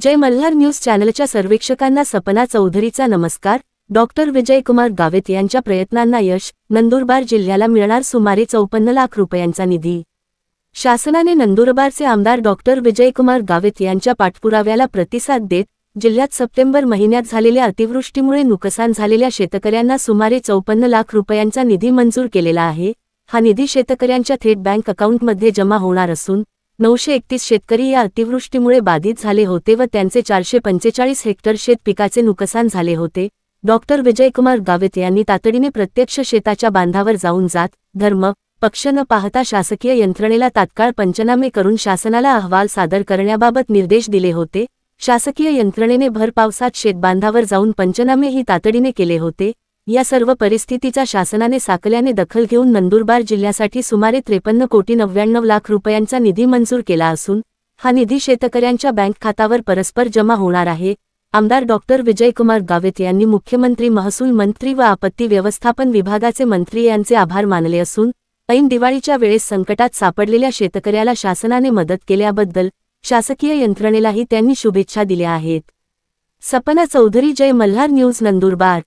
जय Malhar news चॅनलच्या सर्वेक्षकांना सपना चौधरीचा नमस्कार। Doctor Vijaykumar Gavit यांच्या प्रयत्नांना यश, नंदुरबार जिल्ह्याला मिळणार सुमारे 54 लाख रुपयांचा निधी। शासनाने नंदुरबारचे आमदार डॉक्टर विजयकुमार गावित यांच्या पाठपुराव्याला प्रतिसाद देत जिल्ह्यात सप्टेंबर महिन्यात झालेल्या अतिवृष्टीमुळे नुकसान झालेल्या शेतकऱ्यांना सुमारे 54 लाख रुपयांचा निधी मंजूर केलेला आहे। हा निधी शेतकऱ्यांच्या थेट बँक अकाउंटमध्ये जमा होणार असून 931 शेतकरी या अतिवृष्टीमुळे बाधित झाले होते व त्यांचे 445 हेक्टर शेत पिकाचे नुकसान झाले होते। डॉक्टर विजयकुमार गावित यांनी तातडीने प्रत्यक्ष शेताच्या बांधावर जाऊन जात, धर्म, पक्ष न पाहता शासकीय यंत्रणेला तात्काळ पंचनामे करून शासनाला अहवाल सादर करण्याबाबत निर्देश दिले होते। शासकीय यंत्रणेने भर पावसात शेतबांधावर जाऊन पंचनामेही तातडीने केले होते। या सर्व परिस्थितीचा शासनाने साकल्याने दखल घेऊन नंदुरबार जिल्ह्यासाठी सुमारे 53,99 लाख रुपयांचा निधी मंजूर केला असून हा निधी शेतकऱ्यांच्या बँक खात्यावर परस्पर जमा होणार आहे। आमदार डॉक्टर विजयकुमार गावित यांनी मुख्यमंत्री, महसूल मंत्री व आपत्ती व्यवस्थापन विभागाचे मंत्री यांचे आभार मानले असून ऐन दिवाळीच्या वेळेस संकटात सापडलेल्या शेतकऱ्याला शासनाने मदत केल्याबद्दल शासकीय यंत्रणेलाही त्यांनी शुभेच्छा दिल्या आहेत। सपना चौधरी, जय मल्हार न्यूज, नंदुरबार।